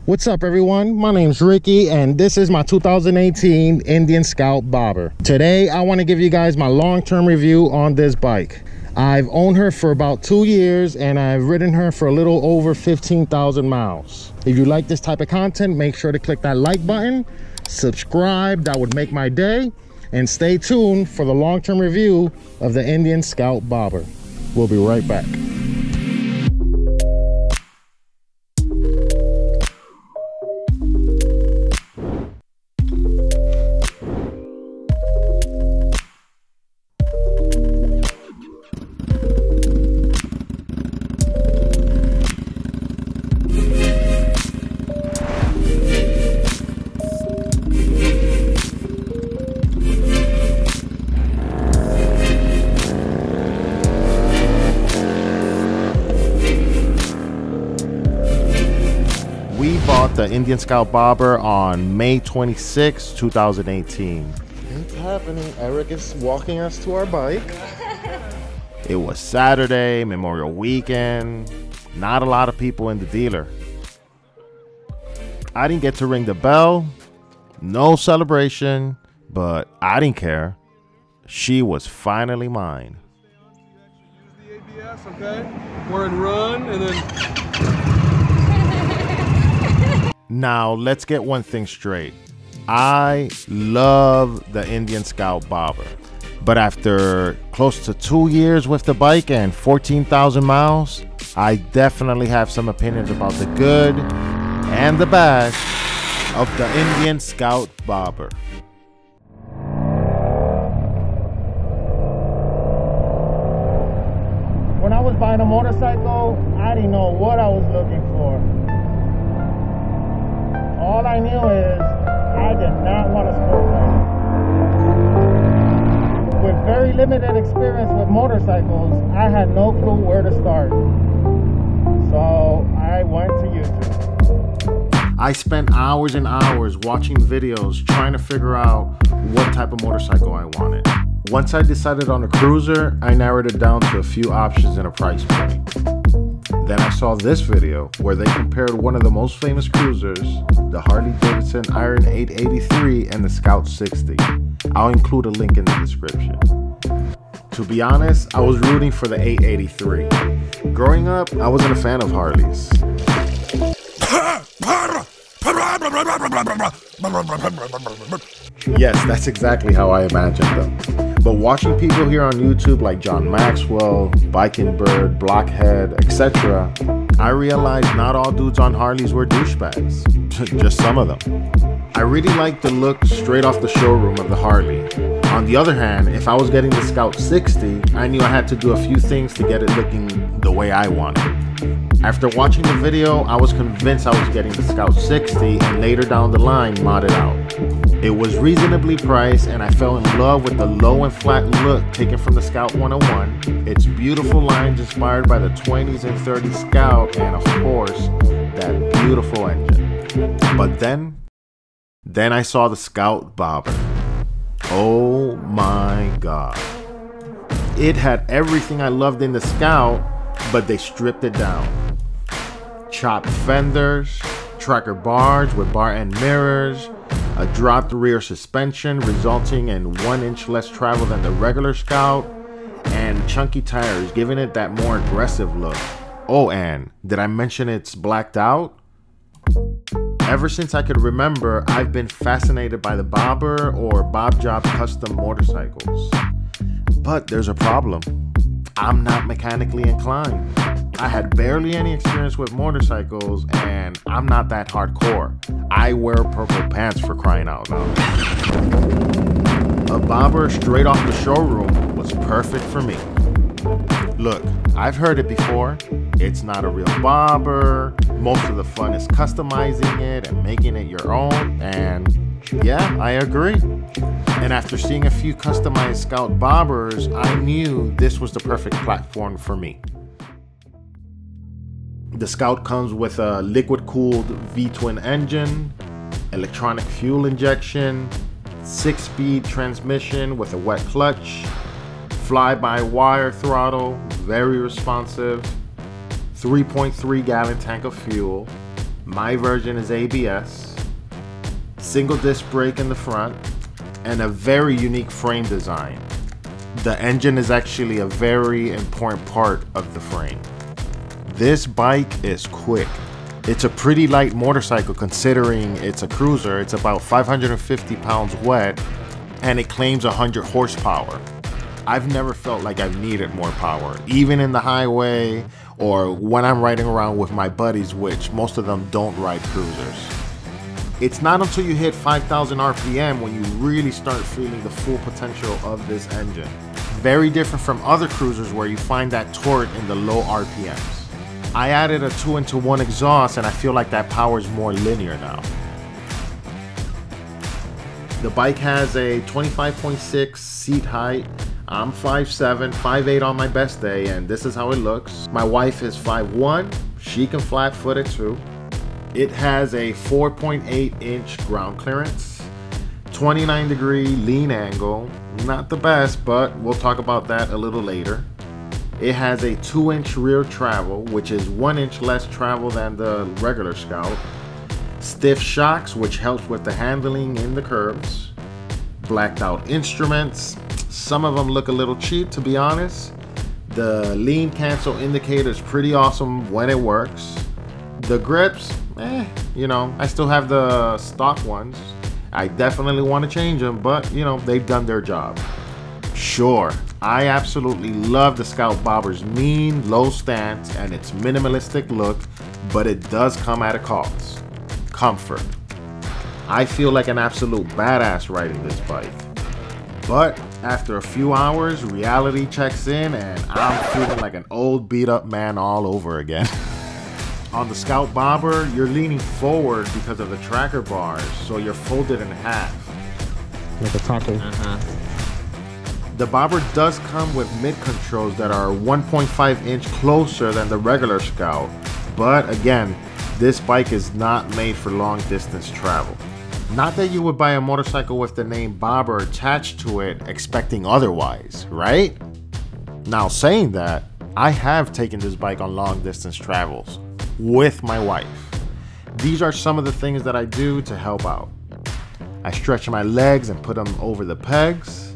What's up everyone, my name's Ricky and this is my 2018 Indian Scout Bobber. Today I want to give you guys my long-term review on this bike. I've owned her for about 2 years and I've ridden her for a little over 15,000 miles. If you like this type of content, make sure to click that like button, subscribe, that would make my day, and stay tuned for the long-term review of the Indian Scout Bobber. We'll be right back. We bought the Indian Scout Bobber on May 26, 2018. It's happening. Eric is walking us to our bike. It was Saturday, Memorial Weekend. Not a lot of people in the dealer. I didn't get to ring the bell. No celebration, but I didn't care. She was finally mine. The ABS, okay? We're in run and then... Now, let's get one thing straight. I love the Indian Scout Bobber, but after close to 2 years with the bike and 14,000 miles, I definitely have some opinions about the good and the bad of the Indian Scout Bobber. When I was buying a motorcycle, I didn't know what I was looking for. All I knew is I did not want a sport bike. With very limited experience with motorcycles, I had no clue where to start. So I went to YouTube. I spent hours and hours watching videos trying to figure out what type of motorcycle I wanted. Once I decided on a cruiser, I narrowed it down to a few options and a price point. Then I saw this video where they compared one of the most famous cruisers, the Harley-Davidson Iron 883 and the Scout 60. I'll include a link in the description. To be honest, I was rooting for the 883. Growing up, I wasn't a fan of Harleys. Yes, that's exactly how I imagined them. But watching people here on YouTube like John Maxwell, Biking Bird, Blockhead, etc., I realized not all dudes on Harleys were douchebags, just some of them. I really liked the look straight off the showroom of the Harley. On the other hand, if I was getting the Scout 60, I knew I had to do a few things to get it looking the way I wanted. After watching the video, I was convinced I was getting the Scout 60 and later down the line modded out. It was reasonably priced and I fell in love with the low and flat look taken from the Scout 101, its beautiful lines inspired by the 20s and 30s Scout, and of course, that beautiful engine. But then I saw the Scout Bobber. Oh my God. It had everything I loved in the Scout, but they stripped it down. Chopped fenders, tracker bars with bar end mirrors, a dropped rear suspension resulting in 1 inch less travel than the regular Scout, and chunky tires giving it that more aggressive look. Oh, and did I mention it's blacked out? Ever since I could remember, I've been fascinated by the bobber or bob job custom motorcycles. But there's a problem. I'm not mechanically inclined. I had barely any experience with motorcycles and I'm not that hardcore. I wear purple pants for crying out loud. A bobber straight off the showroom was perfect for me. Look, I've heard it before. It's not a real bobber. Most of the fun is customizing it and making it your own. And yeah, I agree. And after seeing a few customized Scout bobbers, I knew this was the perfect platform for me. The Scout comes with a liquid-cooled V-twin engine, electronic fuel injection, 6-speed transmission with a wet clutch, fly-by-wire throttle, very responsive, 3.3 gallon tank of fuel, My version is ABS, single disc brake in the front, and a very unique frame design. The engine is actually a very important part of the frame. This bike is quick. It's a pretty light motorcycle considering it's a cruiser. It's about 550 pounds wet and it claims 100 horsepower. I've never felt like I've needed more power, even in the highway or when I'm riding around with my buddies, which most of them don't ride cruisers. It's not until you hit 5,000 RPM when you really start feeling the full potential of this engine. Very different from other cruisers where you find that torque in the low RPMs. I added a 2-into-1 exhaust and I feel like that power is more linear now. The bike has a 25.6 seat height. I'm 5'7", 5'8" on my best day, and this is how it looks. My wife is 5'1", she can flat foot it too. It has a 4.8-inch ground clearance, 29-degree lean angle, not the best, but we'll talk about that a little later. It has a 2-inch rear travel, which is 1 inch less travel than the regular Scout. Stiff shocks, which helps with the handling in the curves. Blacked out instruments. Some of them look a little cheap, to be honest. The lean cancel indicator is pretty awesome when it works. The grips, you know, I still have the stock ones. I definitely want to change them, but you know, they've done their job. Sure, I absolutely love the Scout Bobber's mean, low stance and its minimalistic look, but it does come at a cost. Comfort. I feel like an absolute badass riding this bike. But after a few hours, reality checks in and I'm feeling like an old beat up man all over again. On the Scout Bobber, you're leaning forward because of the tracker bars, so you're folded in half. Like a taco. The Bobber does come with mid controls that are 1.5 inch closer than the regular Scout, but again, this bike is not made for long distance travel. Not that you would buy a motorcycle with the name Bobber attached to it expecting otherwise, right? Now saying that, I have taken this bike on long distance travels with my wife. These are some of the things that I do to help out. I stretch my legs and put them over the pegs.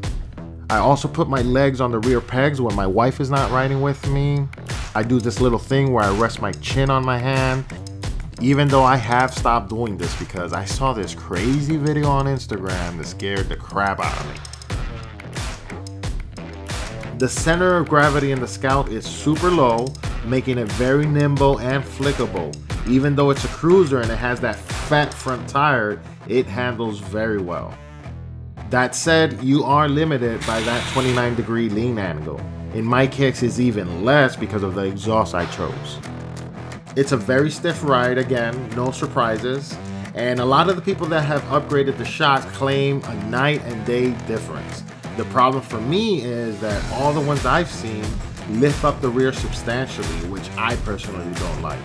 I also put my legs on the rear pegs when my wife is not riding with me. I do this little thing where I rest my chin on my hand. Even though I have stopped doing this because I saw this crazy video on Instagram that scared the crap out of me. The center of gravity in the Scout is super low, making it very nimble and flickable. Even though it's a cruiser and it has that fat front tire, it handles very well. That said, you are limited by that 29-degree lean angle. In my case, it's even less because of the exhaust I chose. It's a very stiff ride, again, no surprises, and a lot of the people that have upgraded the shocks claim a night and day difference. The problem for me is that all the ones I've seen lift up the rear substantially, which I personally don't like.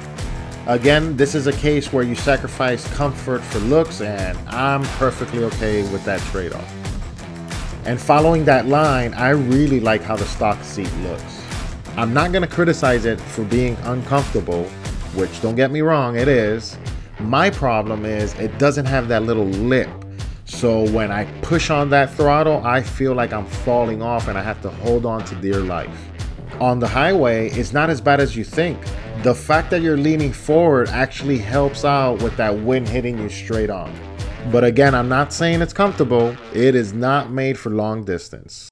Again, this is a case where you sacrifice comfort for looks, and I'm perfectly okay with that trade-off. And following that line, I really like how the stock seat looks. I'm not going to criticize it for being uncomfortable, which don't get me wrong, it is. My problem is it doesn't have that little lip. So when I push on that throttle, I feel like I'm falling off and I have to hold on to dear life. On the highway, it's not as bad as you think. The fact that you're leaning forward actually helps out with that wind hitting you straight on. But again, I'm not saying it's comfortable. It is not made for long distance.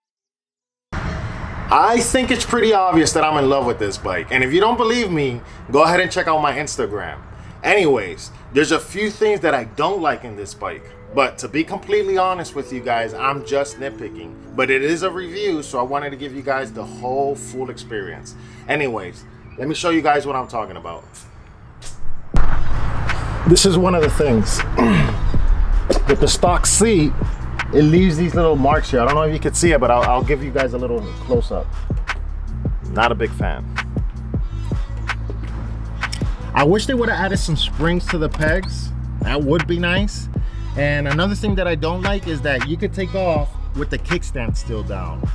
I think it's pretty obvious that I'm in love with this bike. And if you don't believe me, go ahead and check out my Instagram. Anyways, there's a few things that I don't like in this bike. But to be completely honest with you guys, I'm just nitpicking. But it is a review, so I wanted to give you guys the whole full experience. Anyways, let me show you guys what I'm talking about. This is one of the things. With the stock seat, it leaves these little marks here. I don't know if you can see it, but I'll give you guys a little close-up. Not a big fan. I wish they would have added some springs to the pegs. That would be nice. And another thing that I don't like is that you could take off with the kickstand still down.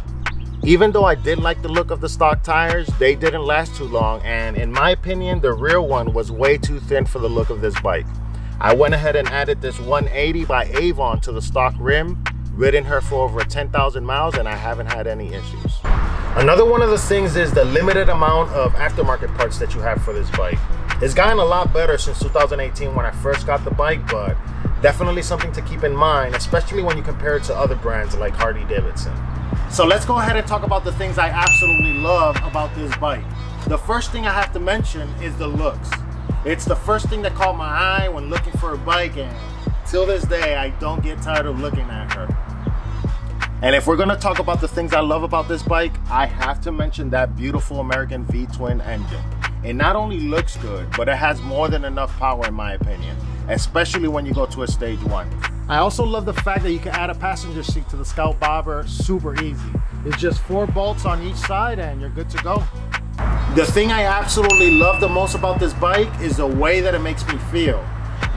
Even though I did like the look of the stock tires, they didn't last too long, and in my opinion, the rear one was way too thin for the look of this bike. I went ahead and added this 180 by Avon to the stock rim, ridden her for over 10,000 miles, and I haven't had any issues. Another one of the things is the limited amount of aftermarket parts that you have for this bike. It's gotten a lot better since 2018 when I first got the bike, but definitely something to keep in mind, especially when you compare it to other brands like Harley-Davidson. So let's go ahead and talk about the things I absolutely love about this bike. The first thing I have to mention is the looks. It's the first thing that caught my eye when looking for a bike, and till this day, I don't get tired of looking at her. And if we're gonna talk about the things I love about this bike, I have to mention that beautiful American V-twin engine. It not only looks good, but it has more than enough power in my opinion, especially when you go to a stage 1. I also love the fact that you can add a passenger seat to the Scout Bobber super easy. It's just 4 bolts on each side and you're good to go. The thing I absolutely love the most about this bike is the way that it makes me feel.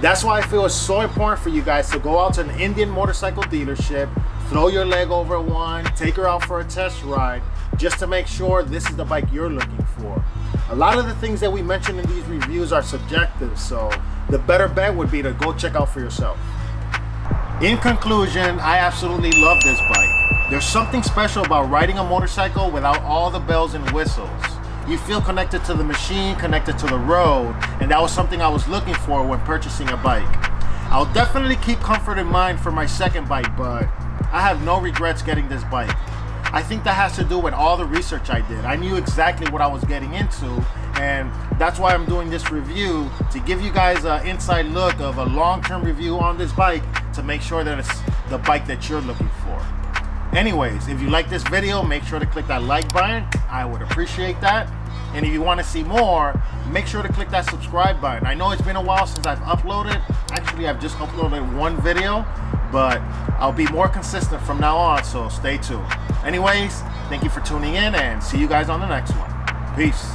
That's why I feel it's so important for you guys to go out to an Indian motorcycle dealership, throw your leg over one, take her out for a test ride, just to make sure this is the bike you're looking for. A lot of the things that we mention in these reviews are subjective, so the better bet would be to go check out for yourself. In conclusion, I absolutely love this bike. There's something special about riding a motorcycle without all the bells and whistles. You feel connected to the machine, connected to the road, and that was something I was looking for when purchasing a bike. I'll definitely keep comfort in mind for my second bike, but I have no regrets getting this bike. I think that has to do with all the research I did. I knew exactly what I was getting into, and that's why I'm doing this review, to give you guys an inside look of a long-term review on this bike to make sure that it's the bike that you're looking for. Anyways, if you like this video, make sure to click that like button. I would appreciate that. And if you want to see more, make sure to click that subscribe button. I know it's been a while since I've uploaded. Actually, I've just uploaded 1 video, but I'll be more consistent from now on, so stay tuned. Anyways, thank you for tuning in and see you guys on the next one. Peace.